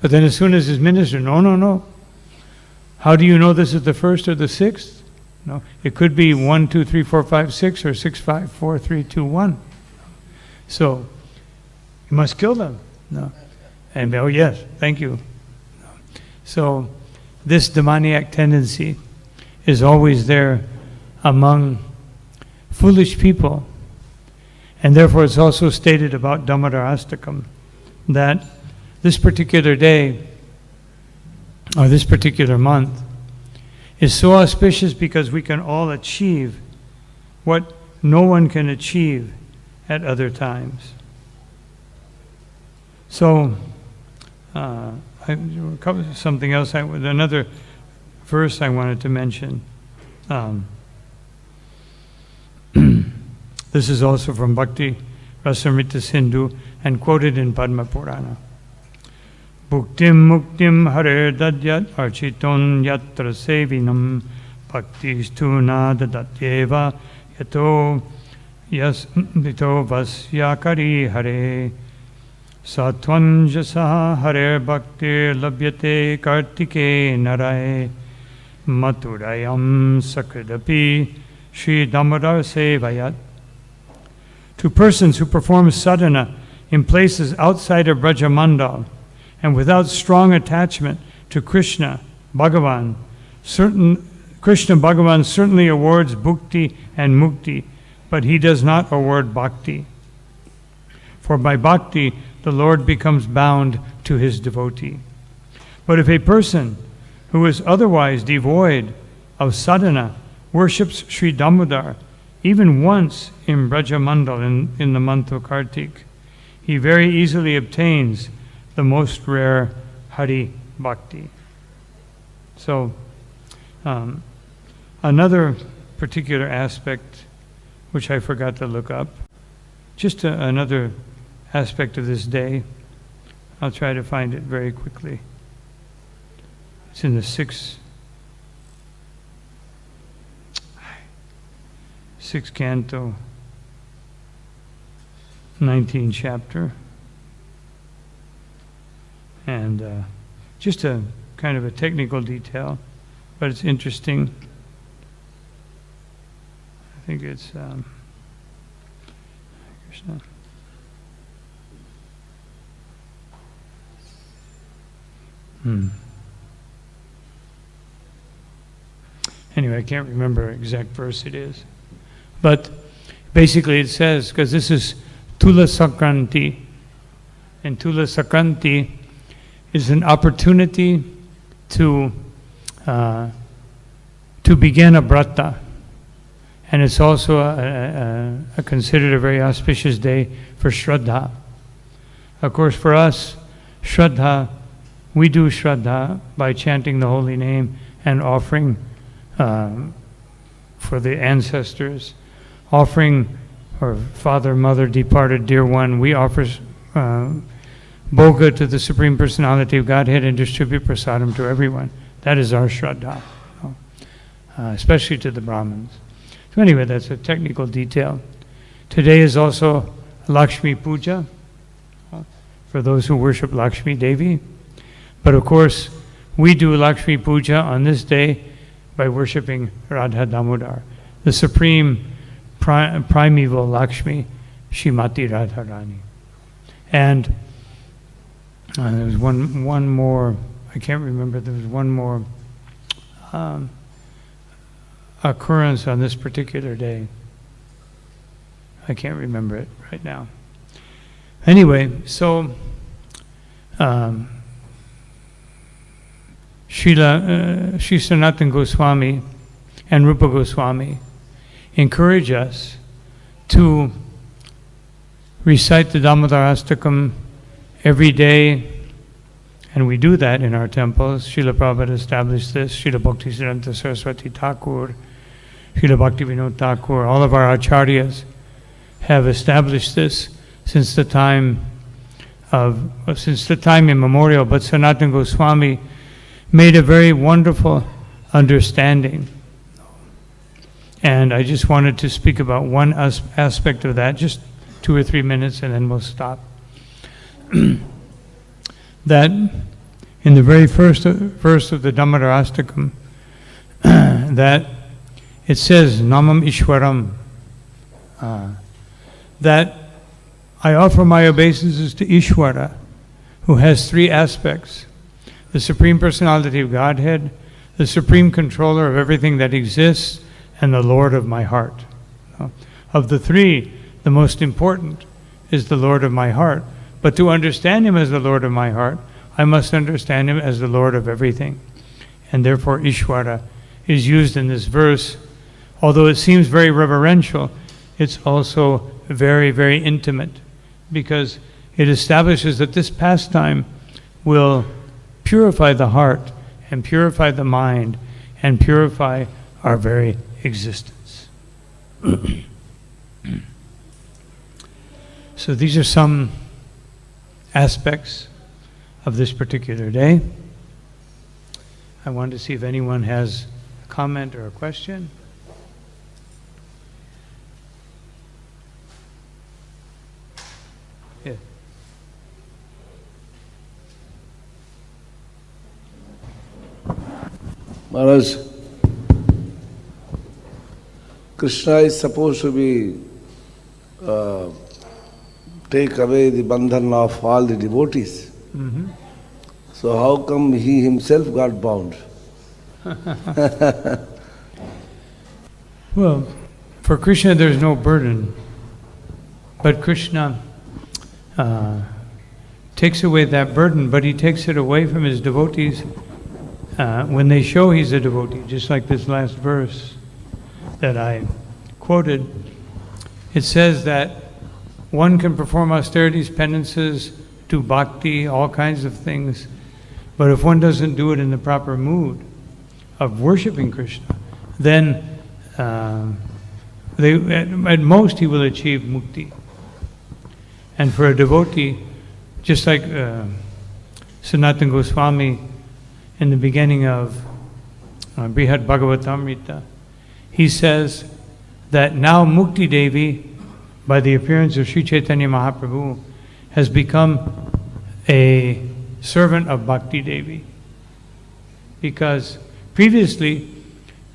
But then as soon as his minister, no. How do you know this is the first or the sixth? No, it could be 1, 2, 3, 4, 5, 6, or 6, 5, 4, 3, 2, 1. So you must kill them. No. And oh yes, thank you. No. So this demoniac tendency is always there among foolish people. And therefore it's also stated about Damodarashtakam that this particular day, or this particular month, is so auspicious because we can all achieve what no one can achieve at other times. So, I covered something else, another verse I wanted to mention. This is also from Bhakti Rasamrita Sindhu and quoted in Padma Purana. Bhuktim muktim hare dadyat architon yatra sevinam bhaktistu na dadatyeva yato vasyakari hare satvanjasa hare bhakti labhyate kartike naraye maturayam sakridapi Sri Damodar sevayat. To persons who perform sadhana in places outside of Vraja Mandal and without strong attachment to Krishna, Bhagavan, Krishna Bhagavan certainly awards bhukti and mukti, but he does not award bhakti. For by bhakti, the Lord becomes bound to his devotee. But if a person who is otherwise devoid of sadhana worships Sri Damodar even once in Vraja Mandal in the month of Kartik, he very easily obtains the most rare Hari Bhakti. So, another particular aspect which I forgot to look up, just another aspect of this day, I'll try to find it very quickly. It's in the sixth canto, 19th chapter. And just a kind of a technical detail, but it's interesting. I think it's Krishna. Anyway, I can't remember exact verse it is. But basically it says, because this is Tula Sakranti, and Tula Sakranti is an opportunity to begin a Vrata. And it's also considered a very auspicious day for Shraddha. Of course, for us, Shraddha, we do Shraddha by chanting the holy name and offering for the ancestors, offering our father, mother, departed, dear one. We offer Bhoga to the Supreme Personality of Godhead and distribute prasadam to everyone. That is our Shraddha, especially to the Brahmins. So anyway, that's a technical detail. Today is also Laxmi Pooja, for those who worship Laxmi Devi. But of course, we do Laxmi Pooja on this day by worshipping Radha Damodar, the supreme primeval Lakshmi, Shrimati Radharani. And there was one more, I can't remember, there was one more occurrence on this particular day. I can't remember it right now. Anyway, so Sri Sanatana Goswami and Rupa Goswami encourage us to recite the Damodarashtakam every day, and we do that in our temples. Srila Prabhupada established this, Srila Bhaktisiddhanta Saraswati Thakur, Srila Bhaktivinoda Thakur, all of our acharyas have established this since the time immemorial, but Sanatana Goswami made a very wonderful understanding. And I just wanted to speak about one aspect of that, just 2 or 3 minutes, and then we'll stop. That in the very first verse of the Damodarashtakam, that it says, Namam Ishwaram, that I offer my obeisances to Ishwara, who has 3 aspects: the Supreme Personality of Godhead, the Supreme Controller of everything that exists, and the Lord of my heart. Of the 3, the most important is the Lord of my heart. But to understand him as the Lord of my heart, I must understand him as the Lord of everything. And therefore Ishwara is used in this verse. Although it seems very reverential, it's also very, very intimate, because it establishes that this pastime will purify the heart and purify the mind and purify our very existence. So these are some aspects of this particular day. I wanted to see if anyone has a comment or a question. Yeah.
Maharaj, Krishna is supposed to be take away the bandhan of all the devotees.
Mm-hmm.
So how come he himself got bound?
Well, for Krishna there's no burden, but Krishna takes away that burden, but he takes it away from his devotees when they show he's a devotee, just like this last verse that I quoted. It says that one can perform austerities, penances, do bhakti, all kinds of things, but if one doesn't do it in the proper mood of worshiping Krishna, then at most he will achieve mukti. And for a devotee, just like Sanatana Goswami in the beginning of Srimad Bhagavtam, he says that now Mukti Devi, by the appearance of Sri Chaitanya Mahaprabhu, has become a servant of Bhakti Devi. because previously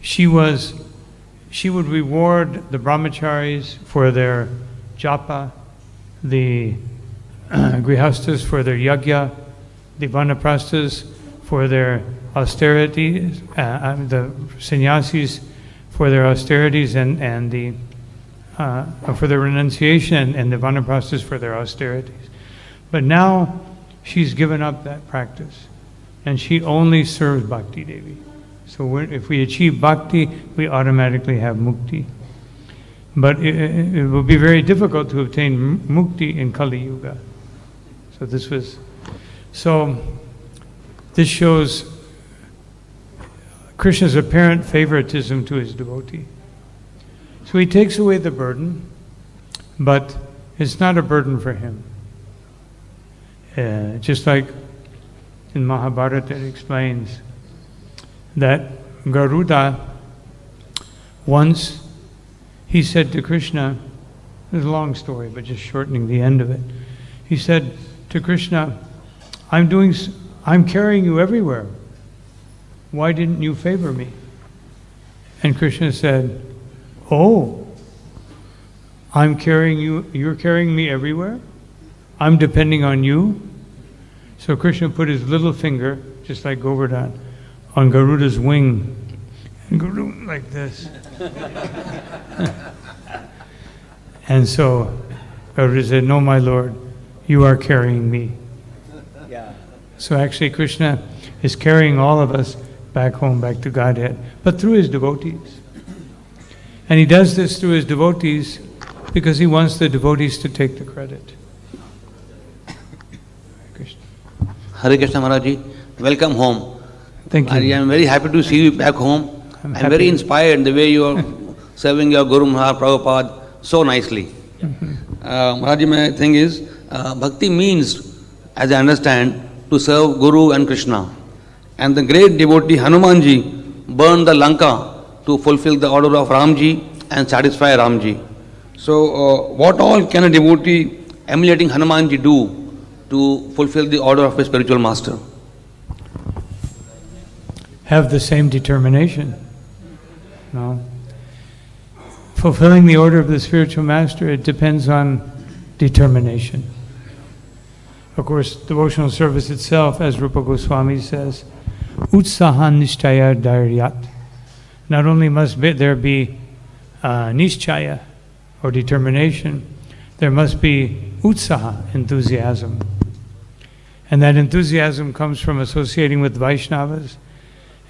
she would reward the brahmacharis for their japa, the grihastas for their yajna, the vanaprasthas for their austerities, the sannyasis for their austerities, and the for their renunciation, and the vanaprasthas for their austerities. But now she's given up that practice, and she only serves Bhakti Devi. So if we achieve bhakti, we automatically have mukti. But it will be very difficult to obtain mukti in Kali Yuga. So this shows Krishna's apparent favoritism to his devotee. So he takes away the burden, but it's not a burden for him. Just like in Mahabharata it explains that Garuda, once he said to Krishna, it's a long story, but just shortening the end of it. He said to Krishna, I'm carrying you everywhere. Why didn't you favor me? And Krishna said, oh, I'm carrying you, you're carrying me everywhere? I'm depending on you? So Krishna put his little finger, just like Govardhan, on Garuda's wing, and Garuda like this. And so Garuda said, no, my Lord, you are carrying me.
Yeah.
So actually Krishna is carrying all of us back home, back to Godhead, but through his devotees. And he does this through his devotees because he wants the devotees to take the credit. Krishna.
Hare Krishna Maharaj, welcome home.
Thank you.
I am very happy to see you back home.
I'm
I'm very inspired the way you are serving your Guru Maharaj Prabhupada so nicely. Maharaj, my thing is, bhakti means, as I understand, to serve Guru and Krishna. And the great devotee Hanumanji burned the Lanka to fulfill the order of Ramji and satisfy Ramji. So, what all can a devotee emulating Hanumanji do to fulfill the order of a spiritual master?
Have the same determination. No. Fulfilling the order of the spiritual master, it depends on determination. Of course, devotional service itself, as Rupa Goswami says, utsahan nishtaya dhairyat. Not only must there be nishchaya, or determination, there must be utsaha, enthusiasm. And that enthusiasm comes from associating with Vaishnavas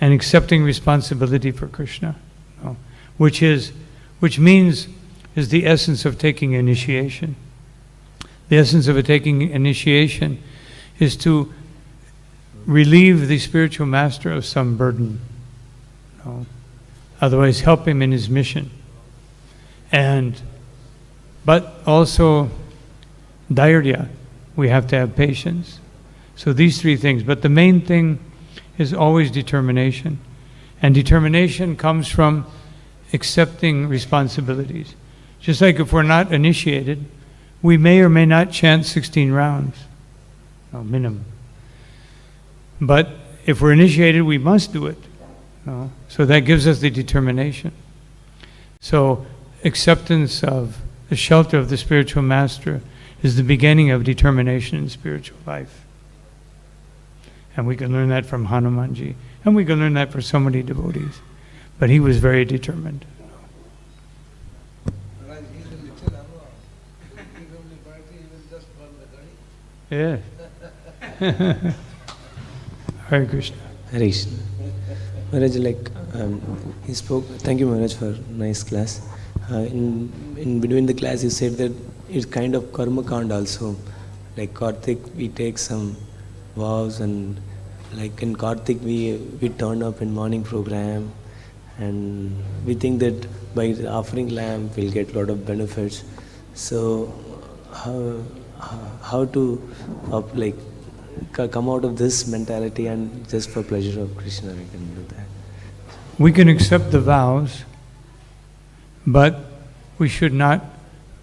and accepting responsibility for Krishna, which means is the essence of taking initiation. The essence of taking initiation is to relieve the spiritual master of some burden. Otherwise, help him in his mission. But also, dhairya, we have to have patience. So these three things. But the main thing is always determination. And determination comes from accepting responsibilities. Just like if we're not initiated, we may or may not chant 16 rounds, minimum. But if we're initiated, we must do it. So that gives us the determination. So acceptance of the shelter of the spiritual master is the beginning of determination in spiritual life. And we can learn that from Hanumanji. And we can learn that for so many devotees. But he was very determined. Yeah. Hare Krishna.
Hare Krishna. Maharaj, he spoke. Thank you, Maharaj, for nice class. In between the class, you said that it's kind of karma kand also. Like Kartik, we take some vows, and like in Kartik, we turn up in morning program, and we think that by offering lamp, we'll get a lot of benefits. So, how to come out of this mentality and just for pleasure of Krishna we can do that?
We can accept the vows, but we should not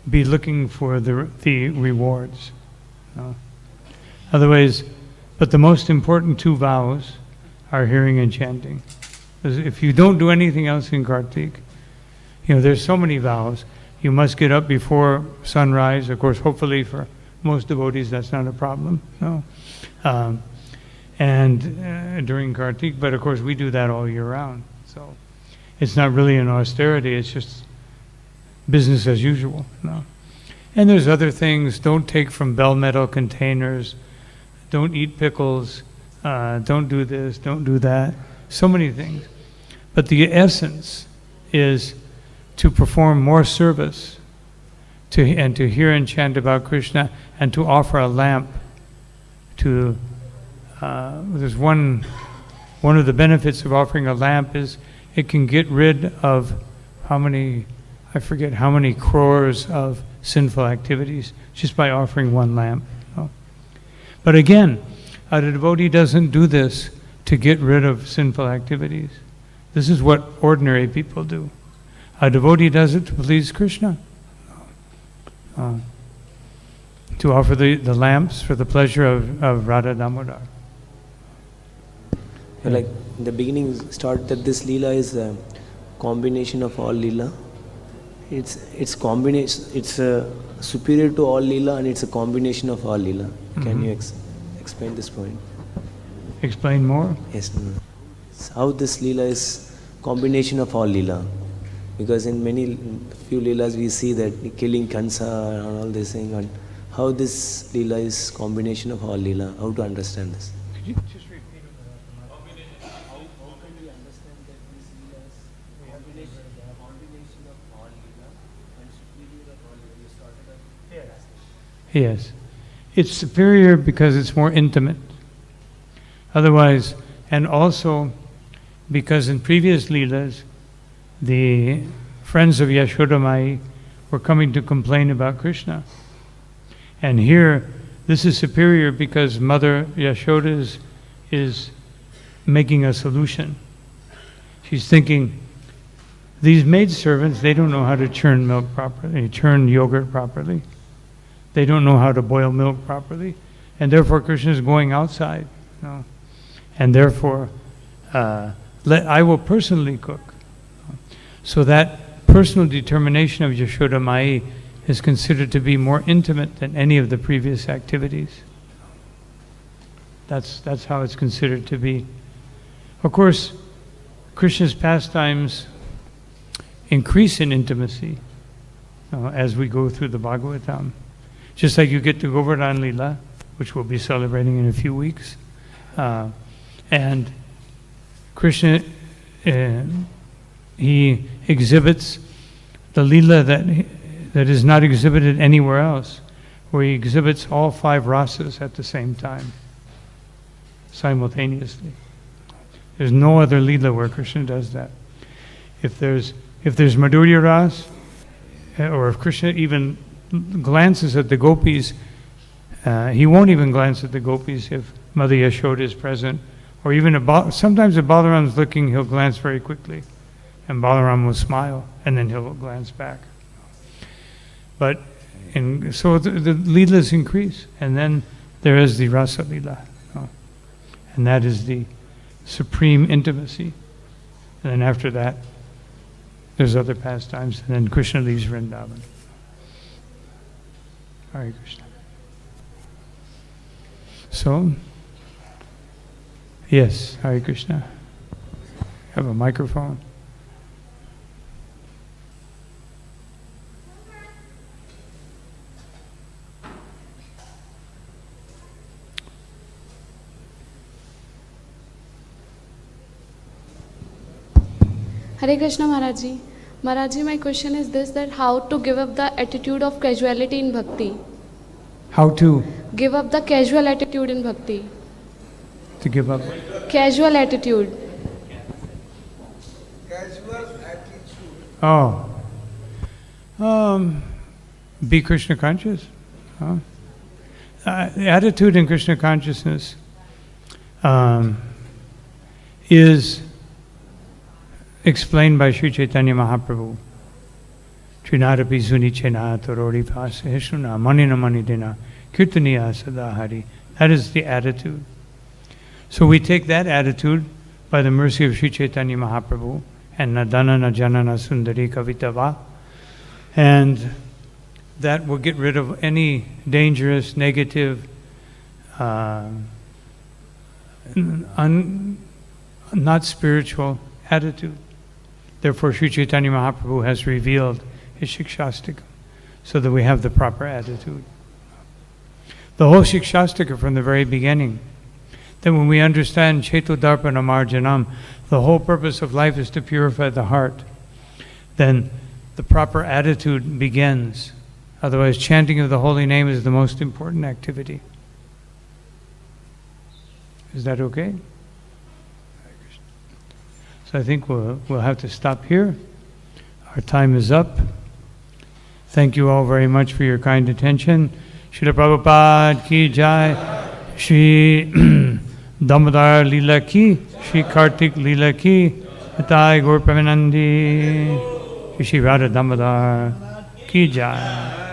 be looking for the rewards. Otherwise, but the most important two vows are hearing and chanting. Because if you don't do anything else in Kartik, there's so many vows. You must get up before sunrise. Of course, hopefully for most devotees that's not a problem. No. And during Kartik, but of course we do that all year round. So it's not really an austerity, it's just business as usual. No. And there's other things. Don't take from bell metal containers. Don't eat pickles. Don't do this. Don't do that. So many things. But the essence is to perform more service, and to hear and chant about Krishna, and to offer a lamp to. There's one of the benefits of offering a lamp is it can get rid of I forget how many crores of sinful activities just by offering one lamp. But again, a devotee doesn't do this to get rid of sinful activities. This is what ordinary people do. A devotee does it to please Krishna. To offer the lamps for the pleasure of Radha Damodar.
Like in the beginning, start that this Leela is a combination of all Leela. It's combination. It's superior to all Leela, and it's a combination of all Leela. Can you explain this point?
Explain more?
Yes. So how this Leela is combination of all Leela? Because in few Leelas we see that killing Kansa and all this thing, and how this Leela is combination of all Leela. How to understand this?
Could you just repeat it?
How can we understand that this Leela is combination of all Leela and superior of all Leela? You started at
Yes. It's superior because it's more intimate. Otherwise, and also because in previous Leelas, the friends of Yashoda Mai were coming to complain about Krishna. And here, this is superior because Mother Yashoda is making a solution. She's thinking, these maidservants, they don't know how to churn milk properly, churn yogurt properly. They don't know how to boil milk properly. And therefore Krishna is going outside. And therefore, I will personally cook. So that personal determination of Yashoda Mai is considered to be more intimate than any of the previous activities. That's how it's considered to be. Of course, Krishna's pastimes increase in intimacy as we go through the Bhagavatam. Just like you get to Govardhan Leela, which we'll be celebrating in a few weeks. And Krishna, he exhibits the Leela that is not exhibited anywhere else, where he exhibits all 5 rasas at the same time, simultaneously. There's no other Leela where Krishna does that. If there's Madhurya Ras, or if Krishna even glances at the gopis, he won't even glance at the gopis if Mother Yashoda is present, or even sometimes if Balaram's looking, he'll glance very quickly, and Balaram will smile, and then he'll glance back. But so the Leelas increase, and then there is the Rasa Leela, and that is the supreme intimacy. And then after that, there's other pastimes, and then Krishna leaves Vrindavan. Hare Krishna. So, yes, Hare Krishna. Have a microphone.
Hare Krishna Maharaj Ji. Maharaj Ji, my question is this, that how to give up the attitude of casuality in bhakti?
How to?
Give up the casual attitude in bhakti.
To give up?
Casual attitude.
Casual attitude.
Be Krishna conscious. The attitude in Krishna consciousness is explained by Sri Chaitanya Mahaprabhu. Trinadapi suni chena torori pasa heshuna manina manidina kirtaniya sadahari. That is the attitude. So we take that attitude by the mercy of Sri Chaitanya Mahaprabhu and Nadanana Janana Sundari Kavitava. And that will get rid of any dangerous, negative, not spiritual attitude. Therefore, Sri Chaitanya Mahaprabhu has revealed his Shikshastakam so that we have the proper attitude. The whole Shikshastakam from the very beginning. Then when we understand Cheto Darpana Marjanam, the whole purpose of life is to purify the heart. Then the proper attitude begins. Otherwise, chanting of the holy name is the most important activity. Is that okay? So I think we'll have to stop here. Our time is up. Thank you all very much for your kind attention. Srila Prabhupada ki jai. Shri Damodar Leela ki. Shri Kartik Leela ki. Nitai Gaur Premanandi. Shri Radha Damodar ki jai.